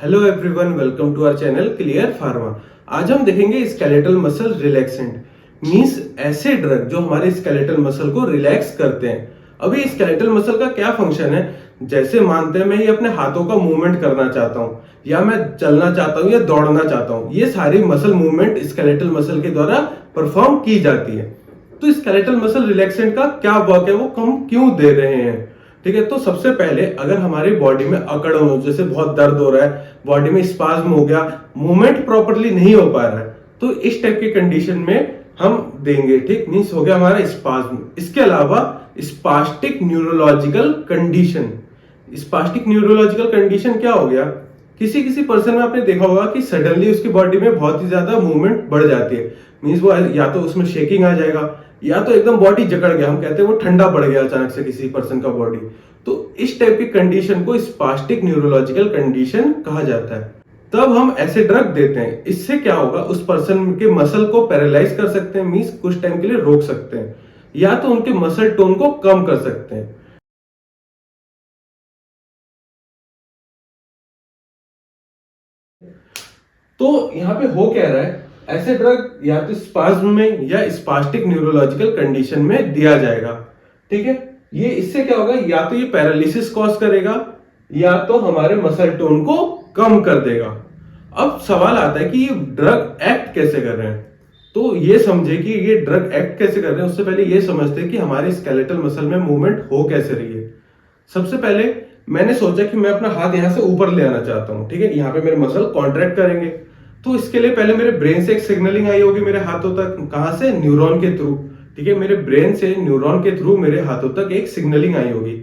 Hello everyone, welcome to our channel clear pharma. आज हम देखेंगे स्केलेटल मसल रिलैक्सेंट, मींस ऐसे ड्रग जो हमारे स्केलेटल मसल को रिलैक्स करते हैं। अभी स्केलेटल मसल का क्या फंक्शन है, जैसे मानते हैं मैं ये अपने हाथों का मूवमेंट करना चाहता हूँ या मैं चलना चाहता हूँ या दौड़ना चाहता हूँ, ये सारी मसल मूवमेंट स्केलेटल मसल के द्वारा परफॉर्म की जाती है। तो स्केलेटल मसल रिलैक्सेंट का क्या वर्क है, वो हम क्यों दे रहे हैं? ठीक है, तो सबसे पहले अगर हमारी बॉडी में अकड़न हो, जैसे बहुत दर्द हो रहा है, बॉडी में स्पाज्म हो गया, मूवमेंट प्रॉपरली नहीं हो पा रहा है, तो इस टाइप की कंडीशन में हम देंगे। ठीक, मींस हो गया हमारा स्पाज्म। इसके अलावा spastic neurological condition. Spastic neurological condition क्या हो गया? किसी किसी पर्सन में आपने देखा होगा कि सडनली उसकी बॉडी में बहुत ही ज्यादा मूवमेंट बढ़ जाती है। मींस वो या तो उसमें शेकिंग आ जाएगा या तो एकदम बॉडी जकड़ गया, हम कहते हैं वो ठंडा पड़ गया अचानक से किसी पर्सन का बॉडी। तो इस टाइप की कंडीशन को स्पास्टिक न्यूरोलॉजिकल कंडीशन कहा जाता है। तब हम ऐसे ड्रग देते हैं। इससे क्या होगा, उस पर्सन के मसल को पैरालाइज कर सकते हैं, मींस कुछ टाइम के लिए रोक सकते हैं, या तो उनके मसल टोन को कम कर सकते हैं। तो यहाँ पे हो क्या रहा है, ऐसे ड्रग या तो स्पाज्म में या स्पास्टिक न्यूरोलॉजिकल कंडीशन में दिया जाएगा। ठीक है, ये इससे क्या होगा, या तो ये पैरालिसिस कॉज करेगा या तो हमारे मसल टोन को कम कर देगा। अब सवाल आता है कि ये ड्रग एक्ट कैसे कर रहे हैं। तो ये समझे कि ये ड्रग एक्ट कैसे कर रहे हैं, उससे पहले ये समझते हैं कि हमारे स्केलेटल मसल में मूवमेंट हो कैसे रही है। सबसे पहले मैंने सोचा कि मैं अपना हाथ यहां से ऊपर ले आना चाहता हूं। ठीक है, यहाँ पे मेरे मसल कॉन्ट्रैक्ट करेंगे, तो इसके लिए पहले मेरे ब्रेन से एक सिग्नलिंग आई होगी मेरे हाथों तक। कहां से? न्यूरॉन के थ्रू। ठीक है, मेरे ब्रेन से न्यूरॉन के थ्रू मेरे हाथों तक एक सिग्नलिंग आई होगी।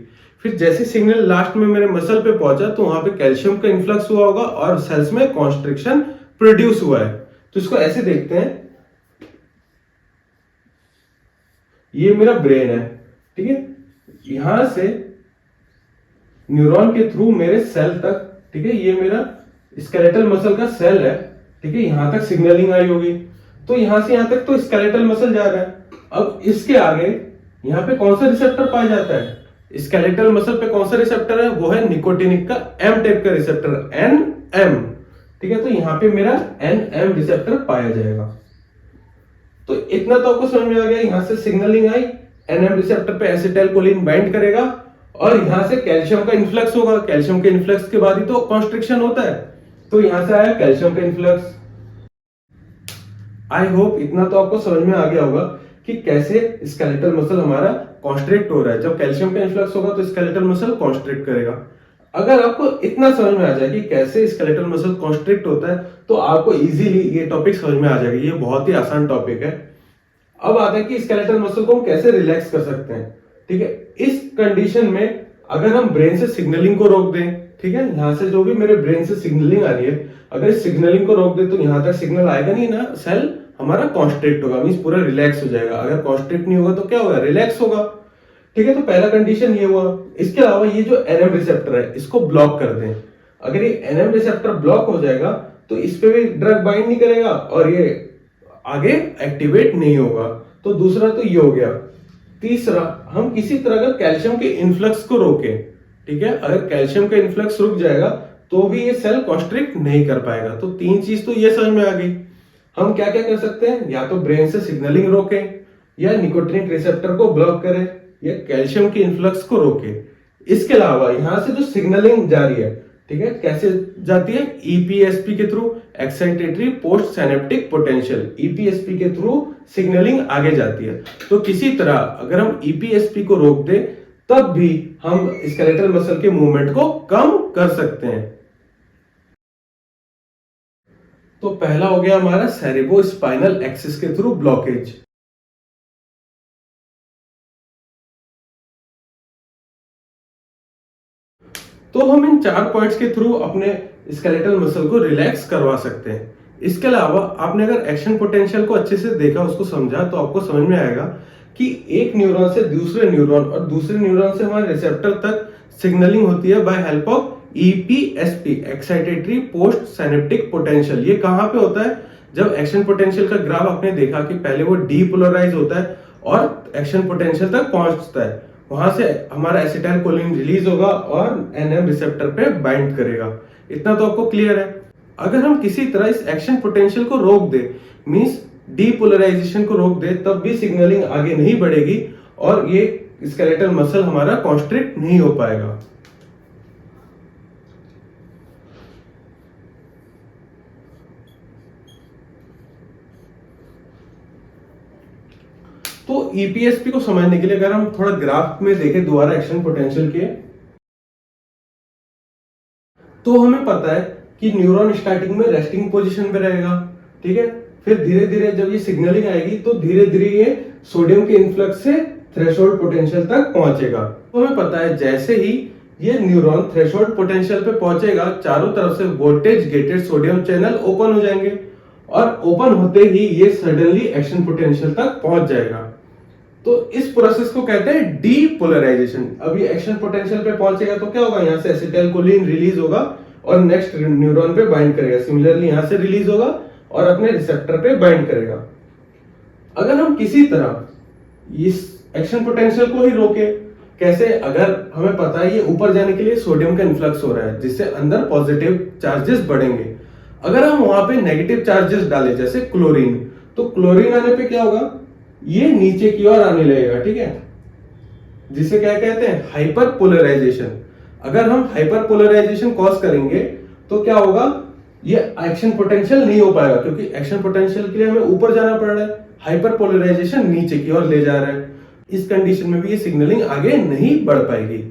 फिर जैसे सिग्नल लास्ट में मेरे मसल पे पहुंचा तो वहां पे कैल्शियम का इन्फ्लक्स हुआ होगा और सेल्स में कॉन्स्ट्रिक्शन प्रोड्यूस हुआ है। तो इसको ऐसे देखते हैं, ये मेरा ब्रेन है। ठीक है, यहां से न्यूरॉन के थ्रू मेरे सेल तक, ठीक है, ये मेरा स्केलेटल मसल का सेल है। ठीक है, यहां तक सिग्नलिंग आई होगी, तो यहां से यहां तक तो स्केलेटल मसल जा रहा है। अब इसके आगे यहां पे कौन सा रिसेप्टर पाया जाता है? स्केलेटल मसल पे कौन सा रिसेप्टर है? वो है निकोटिनिक का एम टाइप का रिसेप्टर, एन एम। ठीक है, तो यहां पे मेरा एन एम रिसेप्टर पाया जाएगा। तो इतना तो आपको समझ में आ गया, यहां से सिग्नलिंग आई, एनएम रिसेप्टर पे एसिटाइलकोलिन बाइंड करेगा और यहां से कैल्शियम का इन्फ्लक्स होगा। कैल्शियम के इन्फ्लक्स के बाद ही तो कॉन्स्ट्रिक्शन होता है, तो यहां से आया कैल्शियम का इन्फ्लक्स। आई होप इतना तो आपको समझ में आ गया होगा कि कैसे स्केलेटल मसल हमारा कॉन्स्ट्रिक्ट हो रहा है। जब कैल्शियम का इन्फ्लक्स होगा तो स्केलेटल मसल कॉन्स्ट्रिक्ट करेगा। अगर आपको इतना समझ में आ जाए कि कैसे स्केलेटल मसल कॉन्स्ट्रिक्ट होता है, तो आपको इजीली ये टॉपिक समझ में आ जाएगा। ये बहुत ही आसान टॉपिक है। अब आता है कि स्केलेटल मसल को हम कैसे रिलैक्स कर सकते हैं। ठीक है, इस कंडीशन में अगर हम ब्रेन से सिग्नलिंग को रोक दें, ठीक है, यहां से जो भी मेरे ब्रेन से सिग्नलिंग आ रही है, अगर इस सिग्नलिंग को रोक दें तो यहां तक सिग्नल आएगा नहीं ना, सेल हमारा कॉन्स्ट्रिक्ट होगा, मींस पूरा रिलैक्स हो जाएगा। अगर कॉन्स्ट्रिक्ट नहीं होगा तो क्या होगा? रिलैक्स होगा। ठीक है, तो पहला कंडीशन ये हुआ। इसके अलावा ये जो एनएम रिसेप्टर है, इसको ब्लॉक कर दें। अगर ये एनएम रिसेप्टर ब्लॉक हो जाएगा तो इस पे भी ड्रग बाइंड नहीं करेगा और ये आगे एक्टिवेट नहीं होगा। तो दूसरा तो ये हो गया। तीसरा, हम किसी तरह का कैल्शियम के इन्फ्लक्स को रोके। ठीक है, अगर कैल्शियम का इन्फ्लक्स रुक जाएगा तो भी ये सेल कॉन्स्ट्रिक्ट नहीं कर पाएगा। तो तीन चीज तो ये समझ में आ गई। हम क्या क्या कर सकते हैं? या तो ब्रेन से सिग्नलिंग रोकें, या निकोटिनिक रिसेप्टर को ब्लॉक करें, या कैल्शियम के इन्फ्लक्स को रोके। इसके अलावा यहां से जो सिग्नलिंग जा रही है, ठीक है, कैसे जाती है? ईपीएसपी के through, excitatory post synaptic potential, EPSP के थ्रू सिग्नलिंग आगे जाती है। तो किसी तरह अगर हम ईपीएसपी को रोक दें तब भी हम स्केलेटल मसल के मूवमेंट को कम कर सकते हैं। तो पहला हो गया हमारा सेरेब्रो स्पाइनल एक्सिस के थ्रू ब्लॉकेज। तो हम इन 4 पॉइंट्स के थ्रू अपने स्केलेटल मसल को रिलैक्स करवा सकते हैं। इसके अलावा आपने अगर एक्शन पोटेंशियल को अच्छे से देखा, उसको समझा, तो आपको समझ में आएगा कि एक न्यूरॉन से दूसरे न्यूरॉन और दूसरे न्यूरॉन से हमारे रिसेप्टर तक सिग्नलिंग होती है by help of EPSP, excitatory post synaptic potential. ये कहां पे होता है? जब एक्शन पोटेंशियल का ग्राफ आपने देखा कि पहले वो डीपोलराइज होता है और एक्शन पोटेंशियल तक पहुंचता है, वहां से हमारा एसिटाइलकोलिन रिलीज होगा और एनएम रिसेप्टर पे बाइंड करेगा। इतना तो आपको क्लियर है। अगर हम किसी तरह इस एक्शन पोटेंशियल को रोक दे, मींस डीपोलराइजेशन को रोक दे, तब भी सिग्नलिंग आगे नहीं बढ़ेगी और ये स्केलेटल मसल हमारा कॉन्स्ट्रिक्ट नहीं हो पाएगा। तो ईपीएसपी को समझने के लिए अगर हम थोड़ा ग्राफ में देखें दोबारा एक्शन पोटेंशियल के, तो हमें पता है कि न्यूरॉन स्टार्टिंग में रेस्टिंग पोजीशन पे रहेगा, ठीक है। फिर धीरे धीरे जब ये सिग्नलिंग आएगी तो धीरे धीरे ये सोडियम के इन्फ्लक्स से थ्रेशोल्ड पोटेंशियल तक पहुंचेगा। तो हमें पता है जैसे ही ये न्यूरॉन थ्रेशोल्ड पोटेंशियल पे पहुंचेगा, चारों तरफ से voltage gated sodium channel open हो जाएंगे और ओपन होते ही ये सडनली एक्शन पोटेंशियल तक पहुंच जाएगा। तो इस प्रोसेस को कहते हैं डीपोलराइजेशन। अब ये एक्शन पोटेंशियल पे पहुंचेगा तो क्या होगा, यहाँ से एसिटाइलकोलिन रिलीज होगा और नेक्स्ट न्यूरॉन पे बाइंड करेगा। सिमिलरली यहाँ से रिलीज होगा और अपने रिसेप्टर पे बाइंड करेगा। अगर हम किसी तरह इस एक्शन पोटेंशियल को ही रोके, कैसे, अगर हमें पता है ये ऊपर जाने के लिए सोडियम का इन्फ्लक्स हो रहा है जिससे अंदर पॉजिटिव चार्जेस बढ़ेंगे। अगर हम वहां पे नेगेटिव चार्जेस डालें जैसे क्लोरीन, तो क्लोरीन आने पे क्या होगा, ये नीचे की ओर आने लगेगा, ठीक है, जिसे क्या कहते हैं, हाइपर पोलराइजेशन। अगर हम हाइपर पोलराइजेशन कॉज करेंगे तो क्या होगा, ये एक्शन पोटेंशियल नहीं हो पाएगा क्योंकि एक्शन पोटेंशियल के लिए हमें ऊपर जाना पड़ रहा है, हाइपर पोलराइजेशन नीचे की ओर ले जा रहा है। इस कंडीशन में भी ये सिग्नलिंग आगे नहीं बढ़ पाएगी।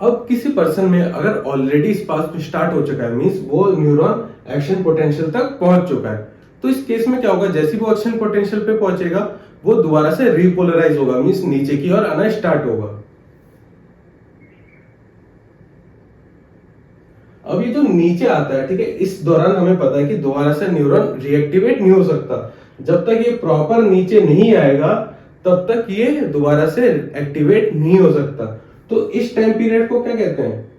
अब किसी पर्सन में अगर ऑलरेडी स्पाज्म स्टार्ट हो चुका है, मींस वो न्यूरॉन एक्शन पोटेंशियल तक पहुंच चुका है, तो इस केस में क्या होगा, जैसे वो एक्शन पोटेंशियल पे पहुंचेगा वो दोबारा से रीपोलराइज होगा, मींस नीचे की ओर आना स्टार्ट होगा। अब ये जो नीचे आता है, ठीक है, इस दौरान हमें पता है कि दोबारा से न्यूरॉन रिएक्टिवेट नहीं हो सकता। जब तक ये प्रॉपर नीचे नहीं आएगा तब तक ये दोबारा से एक्टिवेट नहीं हो सकता। तो इस टाइम पीरियड को क्या कहते हैं,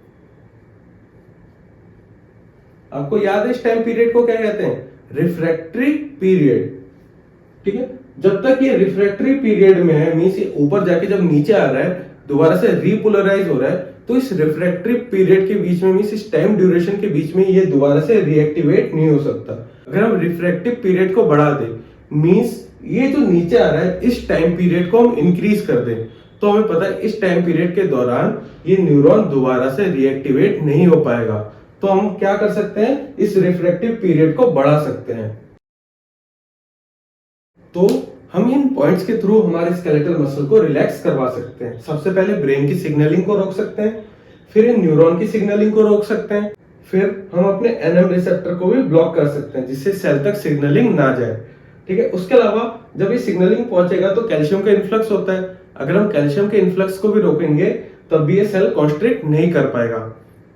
आपको याद है इस टाइम पीरियड को क्या कहते हैं, रिफ्रैक्टरी पीरियड, ठीक है। जब तक ये रिफ्रैक्टरी पीरियड में है, मींस ये ऊपर जाके जब नीचे आ रहा है दोबारा से रीपोलराइज हो रहा है, तो इस रिफ्रैक्टरी पीरियड के बीच में, मींस इस टाइम ड्यूरेशन के बीच में ये दोबारा से रिएक्टिवेट नहीं हो सकता। अगर हम रिफ्रैक्टिव पीरियड को बढ़ा दें, मींस ये जो नीचे आ रहा है इस टाइम पीरियड को हम इंक्रीज कर दें, तो हमें पता है इस टाइम पीरियड के दौरान ये न्यूरॉन दोबारा से रिएक्टिवेट नहीं हो पाएगा। तो हम क्या कर सकते हैं, इस रिफ्रैक्टिव पीरियड को बढ़ा सकते हैं। तो हम इन पॉइंट्स के थ्रू हमारे स्केलेटल मसल को रिलैक्स करवा सकते हैं। सबसे पहले ब्रेन की सिग्नलिंग को रोक सकते हैं, फिर इन न्यूरॉन की सिग्नलिंग को रोक सकते हैं, फिर हम अपने एनएम रिसेप्टर को भी ब्लॉक कर सकते हैं जिससे सेल तक सिग्नलिंग ना जाए, ठीक है। उसके अलावा जब ये सिग्नलिंग पहुंचेगा तो कैल्शियम का इन्फ्लक्स होता है, अगर हम कैल्शियम के इन्फ्लक्स को भी रोकेंगे तब भी ये सेल कॉन्स्ट्रिक्ट नहीं कर पाएगा।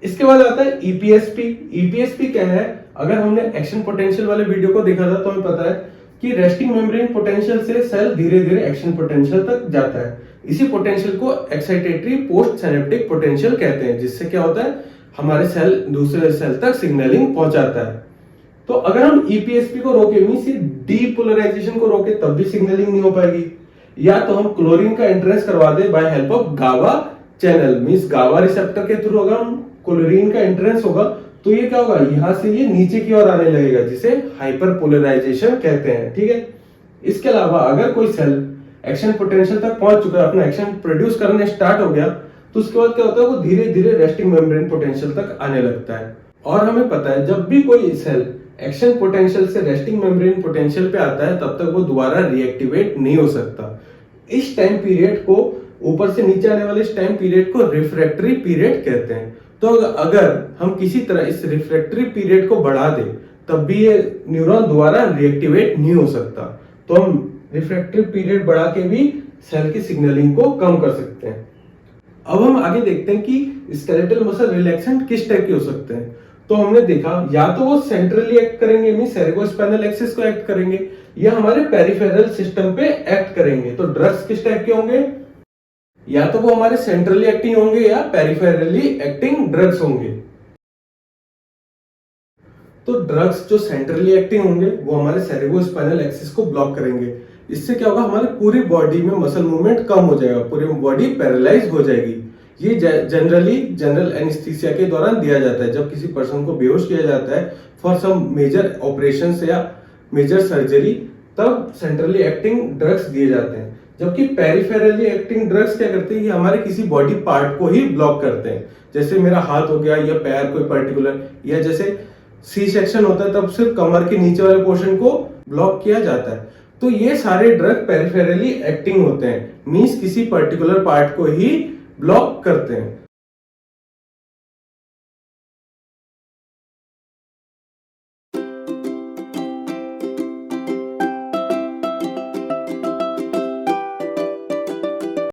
इसके बाद आता है ईपीएसपी। ईपीएसपी क्या है, अगर हमने एक्शन पोटेंशियल वाले वीडियो को देखा था तो हमें पता है कि रेस्टिंग मेम्ब्रेन पोटेंशियल से सेल धीरे धीरे एक्शन पोटेंशियल तक जाता है। इसी पोटेंशियल को एक्साइटेटरी पोस्ट सिनेप्टिक पोटेंशियल कहते हैं, जिससे क्या होता है, हमारे सेल दूसरे सेल तक सिग्नलिंग पहुंचाता है। तो अगर हम ईपीएसपी को रोके, मींस डीपोलराइजेशन को रोके, तब भी सिग्नलिंग नहीं हो पाएगी। या तो हम क्लोरीन का एंट्रेंस करवा दे बाय हेल्प ऑफ गावा चैनल, मींस गावा रिसेप्टर के थ्रू अगर हम क्लोरीन का एंट्रेंस होगा तो ये क्या होगा, यहां से ये नीचे की ओर आने लगेगा, जिसे हाइपर पोलराइजेशन कहते हैं, ठीक है। इसके अलावा अगर कोई सेल एक्शन पोटेंशियल तक पहुंच चुका है, अपना एक्शन प्रोड्यूस करने स्टार्ट हो गया, तो उसके बाद क्या होता है, वो धीरे धीरे रेस्टिंग मेम्ब्रेन पोटेंशियल तक आने लगता है। और हमें पता है जब भी कोई सेल एक्शन पोटेंशियल से रेस्टिंग मेम्ब्रेन पोटेंशियल पे आता है तब तक वो दोबारा रिएक्टिवेट नहीं हो सकता। इस टाइम पीरियड को, ऊपर से नीचे आने वाले इस टाइम पीरियड को रिफ्रैक्टरी पीरियड कहते हैं। तो अगर हम किसी तरह इस रिफ्रैक्टरी पीरियड को बढ़ा दें तब भी ये न्यूरॉन दोबारा रिएक्टिवेट नहीं हो सकता। तो हम रिफ्रैक्टरी पीरियड बढ़ा के भी सेल की सिग्नलिंग को कम कर सकते हैं। अब हम आगे देखते हैं कि स्केलेटल मसल रिलैक्सेंट किस टाइप के हो सकते हैं। तो हमने देखा या तो वो सेंट्रली एक्ट करेंगे, मींस सेरेब्रोस्पाइनल एक्सिस को एक्ट करेंगे, या हमारे पेरिफेरल सिस्टम पे एक्ट करेंगे। तो ड्रग्स किस टाइप के होंगे, या तो वो हमारे सेंट्रली एक्टिंग होंगे या पेरिफेरली एक्टिंग ड्रग्स होंगे। तो ड्रग्स जो सेंट्रली एक्टिंग होंगे वो हमारे सेरेब्रोस्पाइनल एक्सिस को ब्लॉक करेंगे। इससे क्या होगा, हमारी पूरी बॉडी में मसल मूवमेंट कम हो जाएगा, पूरी बॉडी पैरालाइज हो जाएगी। ये जनरली जनरल एनेस्थीसिया के दौरान दिया जाता है जब किसी पर्सन को बेहोश किया जाता है फॉर सम मेजर ऑपरेशंस या मेजर सर्जरी, तब सेंट्रली एक्टिंग ड्रग्स दिए जाते हैं। जबकि पेरिफेरली एक्टिंग ड्रग्स क्या करते हैं, ये हमारे किसी बॉडी पार्ट को ही ब्लॉक करते हैं, जैसे मेरा हाथ हो गया या पैर कोई पर्टिकुलर, या जैसे सी सेक्शन होता है तब सिर्फ कमर के नीचे वाले पोर्शन को ब्लॉक किया जाता है। तो ये सारे ड्रग पेरिफेरली एक्टिंग होते हैं, मींस किसी पर्टिकुलर पार्ट को ही ब्लॉक करते हैं।